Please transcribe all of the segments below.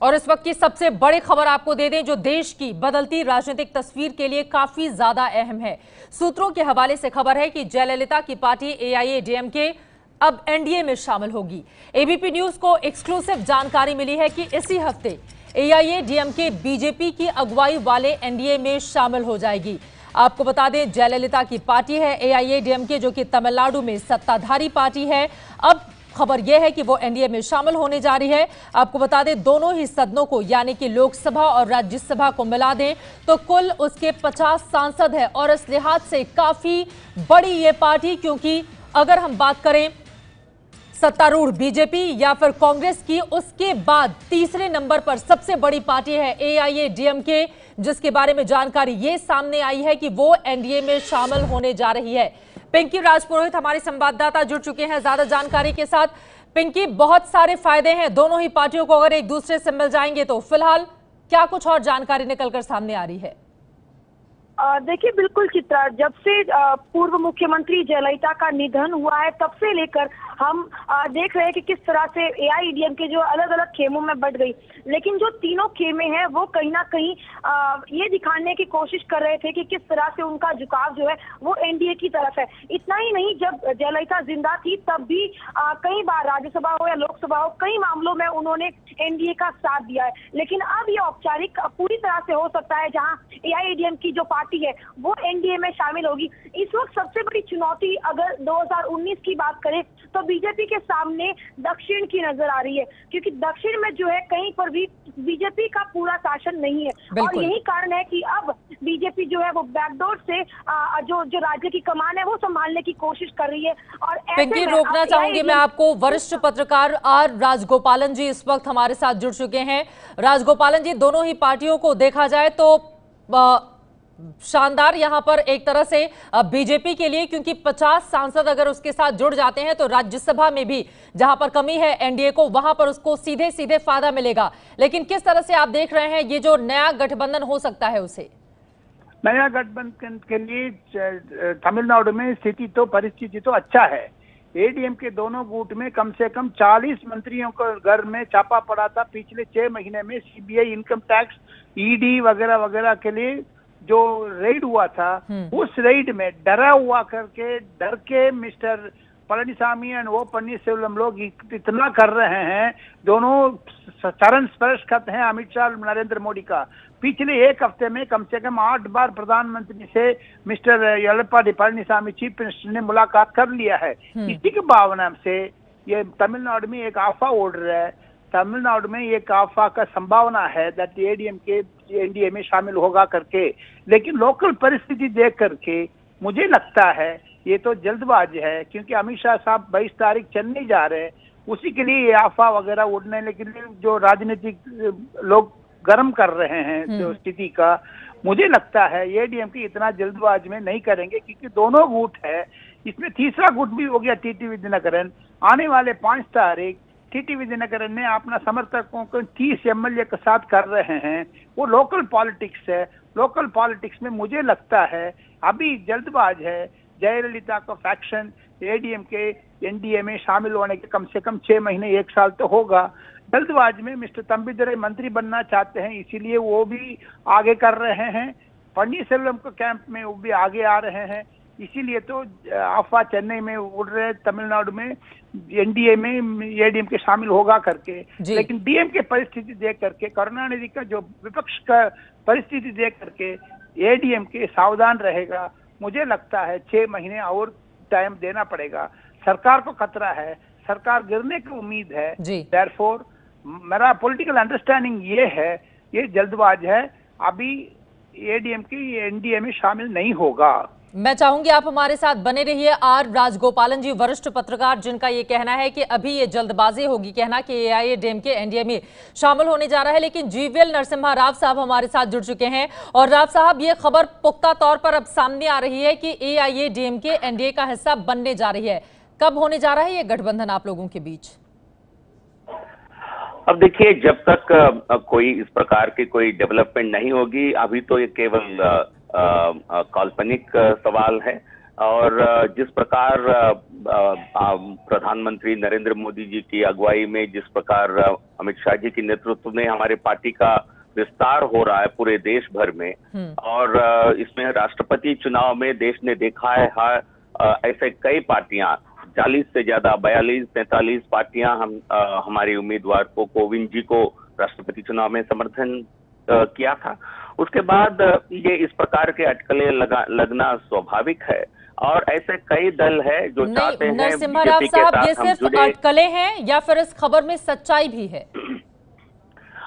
और इस वक्त की सबसे बड़ी खबर आपको दे दें, जो देश की बदलती राजनीतिक तस्वीर के लिए काफी ज्यादा अहम है। सूत्रों के हवाले से खबर है कि जयललिता की पार्टी एआईएडीएमके अब एनडीए में शामिल होगी। एबीपी न्यूज को एक्सक्लूसिव जानकारी मिली है कि इसी हफ्ते एआईएडीएमके बीजेपी की अगुवाई वाले एनडीए में शामिल हो जाएगी। आपको बता दें, जयललिता की पार्टी है एआईएडीएमके, जो कि तमिलनाडु में सत्ताधारी पार्टी है। अब खबर यह है कि वो एनडीए में शामिल होने जा रही है। आपको बता दें, दोनों ही सदनों को यानी कि लोकसभा और राज्यसभा को मिला दें तो कुल उसके 50 सांसद है और इस लिहाज से काफी बड़ी ये पार्टी, क्योंकि अगर हम बात करें सत्तारूढ़ बीजेपी या फिर कांग्रेस की, उसके बाद तीसरे नंबर पर सबसे बड़ी पार्टी है एआईएडीएमके, जिसके बारे में जानकारी ये सामने आई है कि वो एनडीए में शामिल होने जा रही है। पिंकी राजपुरोहित हमारे संवाददाता जुड़ चुके हैं ज्यादा जानकारी के साथ। पिंकी, बहुत सारे फायदे हैं दोनों ही पार्टियों को अगर एक दूसरे से मिल जाएंगे तो, फिलहाल क्या कुछ और जानकारी निकलकर सामने आ रही है? देखिए, बिल्कुल चित्रा, जब से पूर्व मुख्यमंत्री जयललिता का निधन हुआ है तब से लेकर हम देख रहे हैं कि किस तरह से एआईएडीएम के जो अलग अलग खेमों में बट गई, लेकिन जो तीनों खेमे हैं वो कहीं ना कहीं ये दिखाने की कोशिश कर रहे थे कि किस तरह से उनका झुकाव जो है वो एनडीए की तरफ है। इतना ही नहीं, जब जयललिता जिंदा थी तब भी कई बार राज्यसभा हो या लोकसभा हो, कई मामलों में उन्होंने एनडीए का साथ दिया है। लेकिन अब ये औपचारिक पूरी तरह से हो सकता है, जहाँ एआईएडीएम की जो पार्टी है वो एनडीए में शामिल होगी। इस वक्त सबसे बड़ी चुनौती अगर 2019 की बात करें तो बीजेपी के सामने दक्षिण की नजर आ रही है, क्योंकि दक्षिण में जो है कहीं पर भी बीजेपी का पूरा शासन नहीं है और यही कारण है कि अब बीजेपी जो है वो बैकडोर से जो राज्य की कमान है वो संभालने की कोशिश कर रही है। और पिंकी, रोकना चाहूंगी मैं आपको। वरिष्ठ पत्रकार आर राजगोपालन जी इस वक्त हमारे साथ जुड़ चुके हैं। राजगोपालन जी, दोनों ही पार्टियों को देखा जाए तो शानदार यहां पर एक तरह से बीजेपी के लिए, क्योंकि 50 सांसद अगर उसके साथ जुड़ जाते हैं तो राज्यसभा में भी जहां पर कमी है एनडीए को, वहां पर उसको सीधे सीधे फायदा मिलेगा। लेकिन किस तरह से आप देख रहे हैं ये जो नया गठबंधन हो सकता है उसे? नया गठबंधन के लिए तमिलनाडु में परिस्थिति तो अच्छा है। एडीएम के दोनों गुट में कम से कम 40 मंत्रियों को घर में छापा पड़ा था पिछले 6 महीने में। सीबीआई, इनकम टैक्स, ईडी वगैरह वगैरह के लिए जो रेड हुआ था, उस रेड में डर के मिस्टर पलनीसामी और ओ पन्नीरसेल्वम लोग इतना कर रहे हैं। दोनों चरण स्पर्श करते हैं अमित शाह और नरेंद्र मोदी का। पिछले एक हफ्ते में कम से कम 8 बार प्रधानमंत्री से मिस्टर येलप्पाडी पलनीसामी चीफ मिनिस्टर ने मुलाकात कर लिया है। इसी की भावना से ये तमिलनाडु में एक अफवाह उड़ रहा है। तमिलनाडु में एक अफवाह का संभावना है दैट एडीएम के एनडीए में शामिल होगा करके, लेकिन लोकल परिस्थिति देख करके मुझे लगता है ये तो जल्दबाजी है, क्योंकि अमित शाह साहब 22 तारीख चेन्नई जा रहे हैं, उसी के लिए ये अफवाह वगैरह उड़ने, लेकिन जो राजनीतिक लोग गर्म कर रहे हैं जो स्थिति का, मुझे लगता है एडीएम की इतना जल्दबाजी में नहीं करेंगे, क्योंकि दोनों गुट है। इसमें तीसरा गुट भी हो गया टीटीवी दिनकरन। आने वाले 5 तारीख टीटीवी दिनकरन ने अपना समर्थकों को 30 एमएलए के साथ कर रहे हैं। वो लोकल पॉलिटिक्स है। लोकल पॉलिटिक्स में मुझे लगता है अभी जल्दबाज है। जयललिता का फैक्शन एडीएम के एनडीए में शामिल होने के कम से कम 6 महीने 1 साल तो होगा। जल्दबाज में मिस्टर तंबिदुरई मंत्री बनना चाहते हैं, इसीलिए वो भी आगे कर रहे हैं। पन्नीरसेल्वम के कैंप में वो भी आगे आ रहे हैं, इसीलिए तो अफवाह चेन्नई में उड़ रहे हैं तमिलनाडु में एनडीए में एडीएम के शामिल होगा करके। लेकिन डीएम के परिस्थिति देख करके, करुणानिधि का जो विपक्ष का परिस्थिति देख करके एडीएम के सावधान रहेगा। मुझे लगता है 6 महीने और टाइम देना पड़ेगा। सरकार को खतरा है, सरकार गिरने की उम्मीद है। देयरफॉर मेरा पॉलिटिकल अंडरस्टैंडिंग ये है, ये जल्दबाज है, अभी एडीएम की एनडीए में शामिल नहीं होगा। मैं चाहूंगी आप हमारे साथ बने रहिए। आर राजगोपालन जी, वरिष्ठ पत्रकार, जिनका ये कहना है कि अभी ये जल्दबाजी होगी कहना कि एआईएडीएमके एनडीए में शामिल होने जा रहा है। लेकिन जीवीएल नरसिम्हा राव साहब हमारे साथ जुड़ चुके हैं। और राव साहब, ये खबर पुख्ता तौर पर अब सामने आ रही है कि एआईएडीएमके एनडीए का हिस्सा बनने जा रही है। कब होने जा रहा है ये गठबंधन आप लोगों के बीच? अब देखिए, जब तक कोई इस प्रकार की कोई डेवलपमेंट नहीं होगी, अभी तो ये केवल काल्पनिक सवाल है। और जिस प्रकार प्रधानमंत्री नरेंद्र मोदी जी की अगुवाई में जिस प्रकार अमित शाह जी के नेतृत्व में हमारे पार्टी का विस्तार हो रहा है पूरे देश भर में, और इसमें राष्ट्रपति चुनाव में देश ने देखा है ऐसे कई पार्टियां 40 से ज्यादा 42-43 पार्टियां हमारे उम्मीदवार को कोविंद जी को राष्ट्रपति चुनाव में समर्थन किया था। उसके बाद ये इस प्रकार के अटकलें लगना स्वाभाविक है, और ऐसे कई दल है जो चाहते हैं नरसिम्हा राव साहब, ये सिर्फ अटकलें हैं या फिर इस खबर में सच्चाई भी है?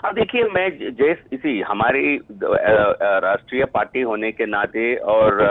अब देखिए, मैं इसी हमारी राष्ट्रीय पार्टी होने के नाते और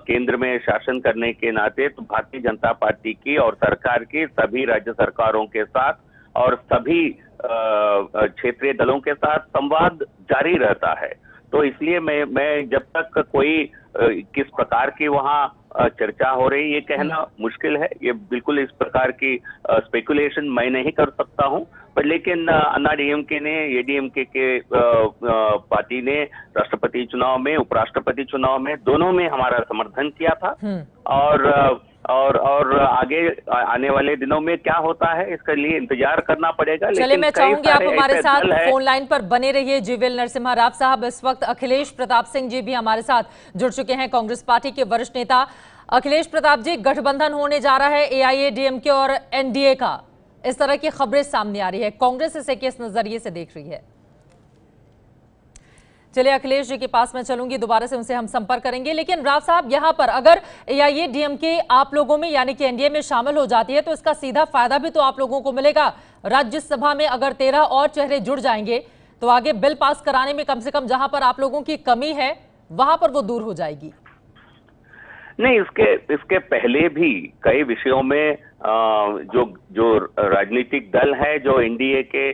केंद्र में शासन करने के नाते तो भारतीय जनता पार्टी की और सरकार की सभी राज्य सरकारों के साथ और सभी क्षेत्रीय दलों के साथ संवाद जारी रहता है। तो इसलिए मैं जब तक कोई किस प्रकार की वहाँ चर्चा हो रही ये कहना मुश्किल है। ये बिल्कुल इस प्रकार की स्पेकुलेशन मैं नहीं कर सकता हूँ, पर लेकिन अन्ना डीएमके ने एडीएमके के पार्टी ने राष्ट्रपति चुनाव में उपराष्ट्रपति चुनाव में दोनों में हमारा समर्थन किया था, और आगे आने वाले दिनों में क्या होता है इसके लिए इंतजार करना पड़ेगा। चलिए, मैं चाहूंगी आप हमारे साथ फोन लाइन पर बने रहिए। जीवीएल नरसिम्हा राव साहब, इस वक्त अखिलेश प्रताप सिंह जी भी हमारे साथ जुड़ चुके हैं, कांग्रेस पार्टी के वरिष्ठ नेता। अखिलेश प्रताप जी, गठबंधन होने जा रहा है एआईएडीएमके और एनडीए का, इस तरह की खबरें सामने आ रही है, कांग्रेस इसे किस नजरिए से देख रही है? चलिए, अखिलेश जी के पास मैं चलूंगी, दोबारा से उनसे हम संपर्क करेंगे। लेकिन राव साहब, यहां पर अगर एआईएडीएमके आप लोगों में यानी कि एनडीए में शामिल हो जाती है तो इसका सीधा फायदा भी तो आप लोगों को मिलेगा। राज्यसभा में अगर 13 और चेहरे जुड़ जाएंगे तो आगे बिल पास कराने में कम से कम जहां पर आप लोगों की कमी है वहां पर वो दूर हो जाएगी। नहीं, इसके पहले भी कई विषयों में जो राजनीतिक दल है जो एनडीए के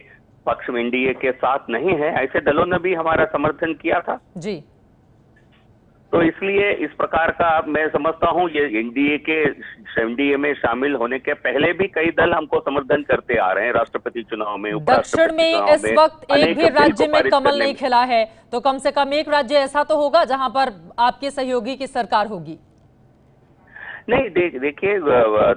पक्ष में एनडीए के साथ नहीं है, ऐसे दलों ने भी हमारा समर्थन किया था जी। तो इसलिए इस प्रकार का मैं समझता हूं ये एनडीए में शामिल होने के पहले भी कई दल हमको समर्थन करते आ रहे हैं राष्ट्रपति चुनाव में। दक्षिण में इस वक्त एक भी राज्य में कमल नहीं खिला है, तो कम से कम एक राज्य ऐसा तो होगा जहां पर आपके सहयोगी की सरकार होगी। नहीं, देखिए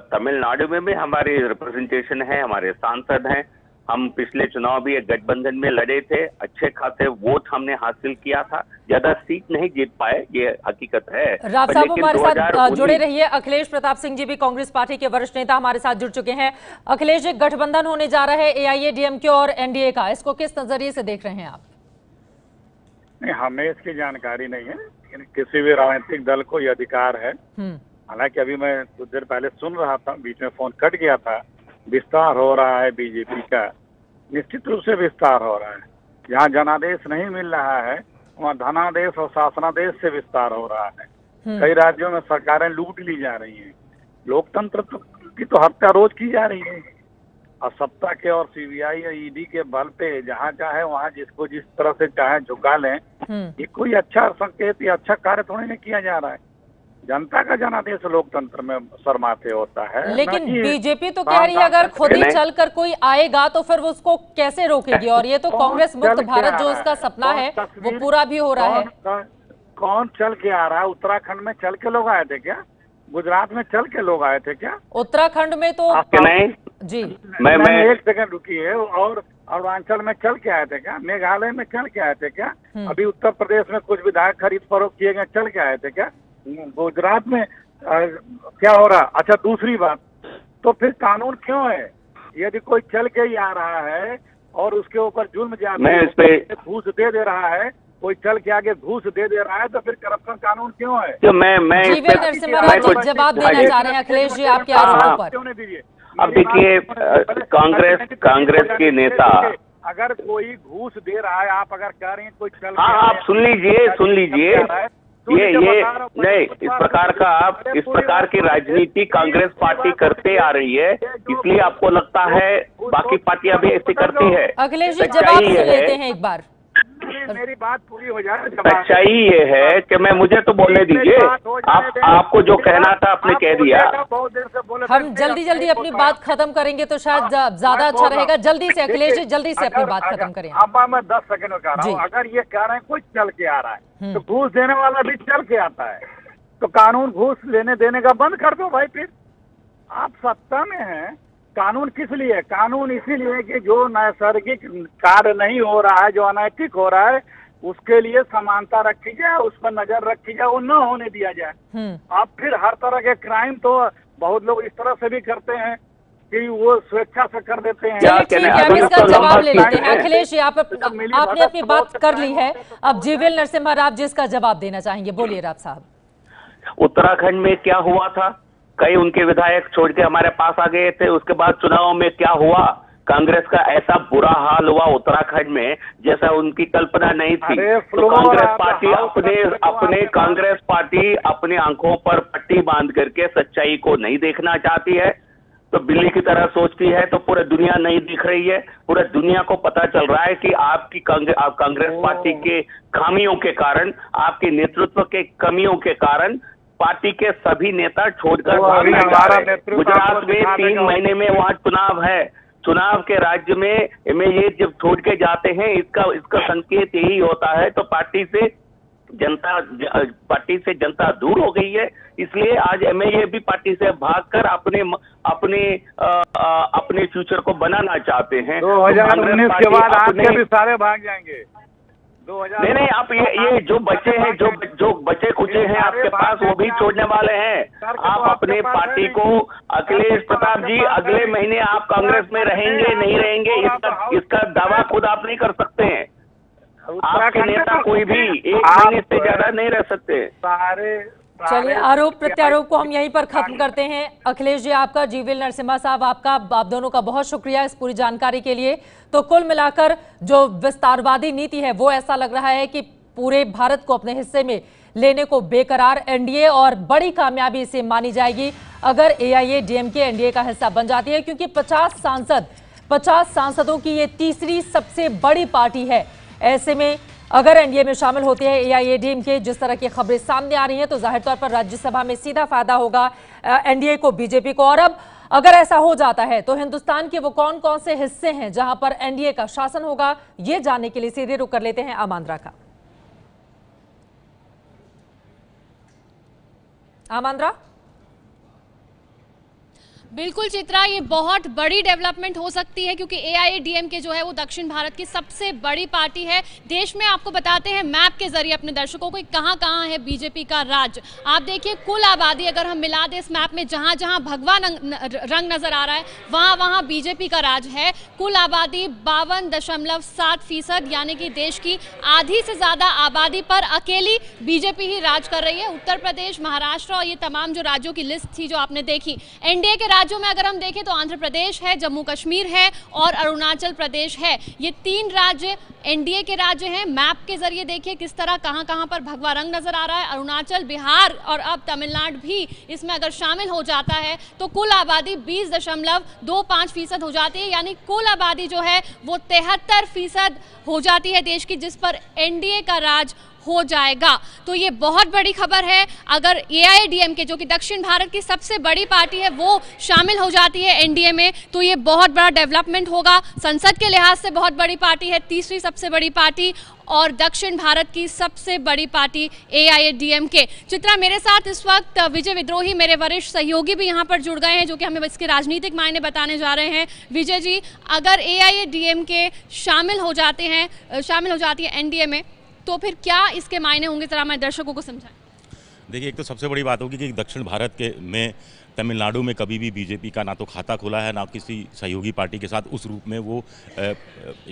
तमिलनाडु में हमारे रिप्रेजेंटेशन है, हमारे सांसद हैं। हम पिछले चुनाव भी एक गठबंधन में लड़े थे, अच्छे खासे वोट हमने हासिल किया था, ज्यादा सीट नहीं जीत पाए, ये हकीकत है। राव साहब हमारे साथ जुड़े रहिए। अखिलेश प्रताप सिंह जी भी कांग्रेस पार्टी के वरिष्ठ नेता हमारे साथ जुड़ चुके हैं। अखिलेश, एक गठबंधन होने जा रहा है एआईएडीएमके और एनडीए का, इसको किस नजरिए से देख रहे हैं आप? नहीं, हमें इसकी जानकारी नहीं है, लेकिन किसी भी राजनीतिक दल को यह अधिकार है। हालांकि अभी मैं कुछ देर पहले सुन रहा था, बीच में फोन कट गया था, विस्तार हो रहा है बीजेपी का, निश्चित रूप से विस्तार हो रहा है। जहाँ जनादेश नहीं मिल रहा है वहाँ धनादेश और शासनादेश से विस्तार हो रहा है। कई राज्यों में सरकारें लूट ली जा रही हैं, लोकतंत्र की तो हत्या रोज की जा रही है, और सत्ता के और सीबीआई और ईडी के बल पे जहाँ चाहे वहाँ जिसको जिस तरह से चाहे झुका लें, ये कोई अच्छा संकेत या अच्छा कार्य थोड़ी नहीं किया जा रहा है। जनता का जनादेश लोकतंत्र में शर्माते होता है। लेकिन बीजेपी तो कह रही है अगर खुद ही चल कर कोई आएगा तो फिर वो उसको कैसे रोकेगी, और ये तो कांग्रेस मुक्त भारत जो उसका सपना है वो पूरा भी हो रहा है। कौन चल के आ रहा है? उत्तराखंड में चल के लोग आए थे क्या? गुजरात में चल के लोग आए थे क्या? उत्तराखंड में तो नहीं जी, मैं एक सेकंड रुकिए। और अरुणाचल में चल के आए थे क्या? मेघालय में चल के आए थे क्या? अभी उत्तर प्रदेश में कुछ विधायक खरीद फरोख्त किए गए, चल के आए थे क्या? गुजरात में क्या हो रहा? अच्छा, दूसरी बात, तो फिर कानून क्यों है? यदि कोई चल के ही आ रहा है और उसके ऊपर जुल्म ज्यादा घूस दे रहा है, कोई चल के आगे घूस दे रहा है, तो फिर करप्शन कानून क्यों है? तो मैं जवाब देना चाह रहे हैं अखिलेश जी आपके आरोपों पर। क्यों नहीं दीजिए? अब देखिए, कांग्रेस के नेता अगर कोई घूस दे रहा है, आप अगर कह रहे हैं कोई चल, आप सुन लीजिए ये नहीं, इस प्रकार की राजनीति कांग्रेस पार्टी करते आ रही है, इसलिए आपको लगता है बाकी पार्टियां भी ऐसी करती है। अखिलेश जी जवाब लेते हैं एक बार, मेरी बात पूरी हो जाए। सच्चाई ये है कि मुझे तो बोलने दीजिए, आपको जो कहना था आपने कह दिया। हम जल्दी अपनी बात खत्म करेंगे तो शायद ज्यादा अच्छा रहेगा। जल्दी से अखिलेश जी, जल्दी से अपनी बात खत्म करें। अब मैं 10 सेकंड में कह रहा हूँ, अगर ये कह रहे हैं कोई चल के आ रहा है तो घूस देने वाला भी चल के आता है। तो कानून घूस लेने देने का बंद कर दो भाई। फिर आप सत्ता में हैं, कानून किस लिए? कानून इसीलिए कि जो नैसर्गिक कार्य नहीं हो रहा है, जो अनैतिक हो रहा है, उसके लिए समानता रखी जाए, उस पर नजर रखी जाए, वो न होने दिया जाए। अब फिर हर तरह के क्राइम तो बहुत लोग इस तरह से भी करते हैं कि वो स्वेच्छा से कर देते हैं। चलिए ठीक है, अब इसका जवाब ले लेते हैं। अखिलेश जी, आपने अपनी बात कर ली है, अब जीवीएल नरसिम्हा राव जी इसका जवाब देना चाहेंगे, बोलिए राव साहब। उत्तराखंड में क्या हुआ था? कई उनके विधायक छोड़ के हमारे पास आ गए थे। उसके बाद चुनाव में क्या हुआ? कांग्रेस का ऐसा बुरा हाल हुआ उत्तराखंड में जैसा उनकी कल्पना नहीं थी। तो कांग्रेस पार्टी अपने आंखों पर पट्टी बांध करके सच्चाई को नहीं देखना चाहती है, तो बिल्ली की तरह सोचती है। तो पूरी दुनिया नहीं दिख रही है, पूरी दुनिया को पता चल रहा है कि आपकी कांग्रेस पार्टी के खामियों के कारण, आपके नेतृत्व के कमियों के कारण पार्टी के सभी नेता छोड़कर भागना चाह रहे हैं। गुजरात में 3 महीने में वहां चुनाव है, चुनाव के राज्य में ये जब छोड़ के जाते हैं, इसका संकेत यही होता है। तो पार्टी से जनता दूर हो गई है, इसलिए आज एमएलए भी पार्टी से भागकर अपने फ्यूचर को बनाना चाहते हैं। 2019 के बाद आपके भी सारे भाग जाएंगे। नहीं, आप ये जो बचे हैं, जो बचे कुचे हैं आपके पास, वो भी छोड़ने वाले हैं। आप अपने पार्टी को, अखिलेश प्रताप जी, अगले महीने आप कांग्रेस में रहेंगे नहीं रहेंगे, इसका दावा खुद आप नहीं कर सकते हैं। आपके नेता कोई भी 1 महीने से ज्यादा नहीं रह सकते। चलिए, आरोप प्रत्यारोप को हम यहीं पर खत्म करते हैं। अखिलेश जी आपका, जीवीएल नरसिम्हा साहब आपका, आप दोनों का बहुत शुक्रिया इस पूरी जानकारी के लिए। तो कुल मिलाकर जो विस्तारवादी नीति है वो ऐसा लग रहा है कि पूरे भारत को अपने हिस्से में लेने को बेकरार एनडीए, और बड़ी कामयाबी इसे मानी जाएगी अगर एआईएडीएमके एनडीए का हिस्सा बन जाती है, क्योंकि 50 सांसदों की ये तीसरी सबसे बड़ी पार्टी है। ऐसे में अगर एनडीए में शामिल होते हैं एआईएडीएमके, जिस तरह की खबरें सामने आ रही हैं, तो जाहिर तौर पर राज्यसभा में सीधा फायदा होगा एनडीए को, बीजेपी को। और अब अगर ऐसा हो जाता है तो हिंदुस्तान के वो कौन कौन से हिस्से हैं जहां पर एनडीए का शासन होगा, ये जानने के लिए सीधे रुख कर लेते हैं आमांद्रा का। आमांद्रा। बिल्कुल चित्रा, ये बहुत बड़ी डेवलपमेंट हो सकती है क्योंकि एआईएडीएमके जो है वो दक्षिण भारत की सबसे बड़ी पार्टी है। देश में आपको बताते हैं मैप के जरिए अपने दर्शकों को कहां कहां है बीजेपी का राज। आप देखिए कुल आबादी अगर हम मिला दें इस मैप में, जहां जहां भगवा रंग नजर आ रहा है वहां वहां बीजेपी का राज है। कुल आबादी 52.7%, यानी कि देश की आधी से ज्यादा आबादी पर अकेली बीजेपी ही राज कर रही है। उत्तर प्रदेश, महाराष्ट्र और ये तमाम जो राज्यों की लिस्ट थी जो आपने देखी, एनडीए के राज्यों में अगर हम देखें तो आंध्र प्रदेश है, जम्मू कश्मीर है और अरुणाचल प्रदेश है। ये 3 राज्य एनडीए के राज्य हैं। मैप के जरिए देखिए किस तरह कहां कहां पर भगवा रंग नजर आ रहा है। अरुणाचल, बिहार और अब तमिलनाडु भी इसमें अगर शामिल हो जाता है तो कुल आबादी 20.25% हो जाती है, यानी कुल आबादी जो है वो 73% हो जाती है देश की, जिस पर एनडीए का राज हो जाएगा। तो ये बहुत बड़ी खबर है। अगर एआईएडीएमके जो कि दक्षिण भारत की सबसे बड़ी पार्टी है वो शामिल हो जाती है एनडीए में, तो ये बहुत बड़ा डेवलपमेंट होगा। संसद के लिहाज से बहुत बड़ी पार्टी है, तीसरी सबसे बड़ी पार्टी और दक्षिण भारत की सबसे बड़ी पार्टी एआईएडीएमके। चित्रा, मेरे साथ इस वक्त विजय विद्रोही, मेरे वरिष्ठ सहयोगी भी यहाँ पर जुड़ गए हैं जो कि हमें इसके राजनीतिक मायने बताने जा रहे हैं। विजय जी, अगर एआईएडीएमके शामिल हो जाती है एनडीए में, तो फिर क्या इसके मायने होंगे, जरा हमारे दर्शकों को समझाएं। देखिए, एक तो सबसे बड़ी बात होगी कि दक्षिण भारत के में तमिलनाडु में कभी भी बीजेपी का ना तो खाता खुला है, ना किसी सहयोगी पार्टी के साथ उस रूप में वो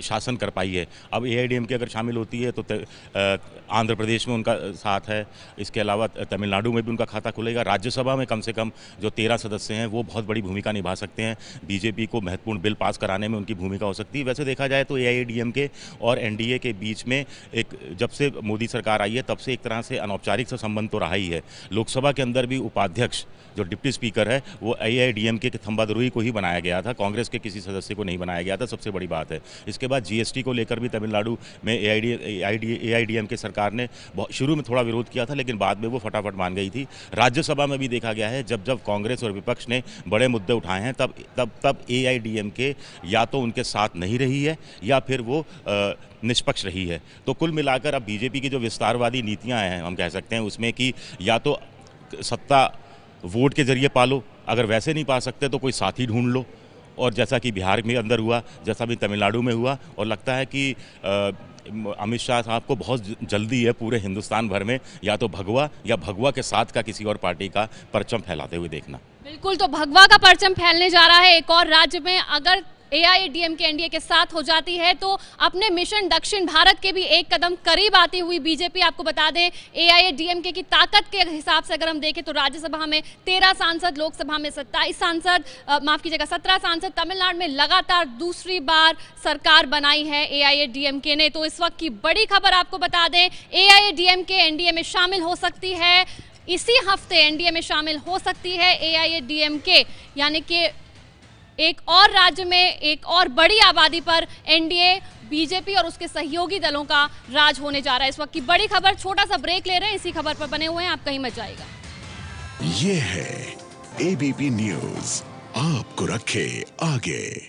शासन कर पाई है। अब एआईएडीएमके अगर शामिल होती है तो आंध्र प्रदेश में उनका साथ है, इसके अलावा तमिलनाडु में भी उनका खाता खुलेगा। राज्यसभा में कम से कम जो 13 सदस्य हैं वो बहुत बड़ी भूमिका निभा सकते हैं, बीजेपी को महत्वपूर्ण बिल पास कराने में उनकी भूमिका हो सकती है। वैसे देखा जाए तो एआईएडीएमके और एनडीए के बीच में एक, जब से मोदी सरकार आई है तब से एक तरह से अनौपचारिक सा संबंध तो रहा ही है। लोकसभा के अंदर भी उपाध्यक्ष जो डिप्टी स्पीकर है वो एआईएडीएमके के थंबादुरई को ही बनाया गया था, कांग्रेस के किसी सदस्य को नहीं बनाया गया था, सबसे बड़ी बात है। इसके बाद जीएसटी को लेकर भी तमिलनाडु में एआईएडीएमके सरकार ने शुरू में थोड़ा विरोध किया था, लेकिन बाद में वो फटाफट मान गई थी। राज्यसभा में भी देखा गया है जब जब कांग्रेस और विपक्ष ने बड़े मुद्दे उठाए हैं तब एआईएडीएमके या तो उनके साथ नहीं रही है या फिर वो निष्पक्ष रही है। तो कुल मिलाकर अब बीजेपी की जो विस्तारवादी नीतियां हैं हम कह सकते हैं उसमें कि या तो सत्ता वोट के जरिए पालो, अगर वैसे नहीं पा सकते तो कोई साथी ढूंढ लो। और जैसा कि बिहार में अंदर हुआ, जैसा भी तमिलनाडु में हुआ, और लगता है कि अमित शाह साहब को बहुत जल्दी है पूरे हिंदुस्तान भर में या तो भगवा या भगवा के साथ का किसी और पार्टी का परचम फैलाते हुए देखना। बिल्कुल, तो भगवा का परचम फैलने जा रहा है एक और राज्य में। अगर AIADMK एनडीए के साथ हो जाती है तो अपने मिशन दक्षिण भारत के भी एक कदम करीब आती हुई बीजेपी, आपको बता दें AIADMK की ताकत के हिसाब से अगर हम देखें तो राज्यसभा में 13 सांसद, लोकसभा में 27 सांसद, माफ कीजिएगा 17 सांसद। तमिलनाडु में लगातार दूसरी बार सरकार बनाई है AIADMK ने। तो इस वक्त की बड़ी खबर आपको बता दें, AIADMK एनडीए में शामिल हो सकती है, इसी हफ्ते एनडीए में शामिल हो सकती है AIADMK, यानी कि एक और राज्य में एक और बड़ी आबादी पर एनडीए, बीजेपी और उसके सहयोगी दलों का राज होने जा रहा है। इस वक्त की बड़ी खबर, छोटा सा ब्रेक ले रहे हैं, इसी खबर पर बने हुए हैं, आप कहीं मत जाइएगा। ये है ABP न्यूज़, आपको रखे आगे।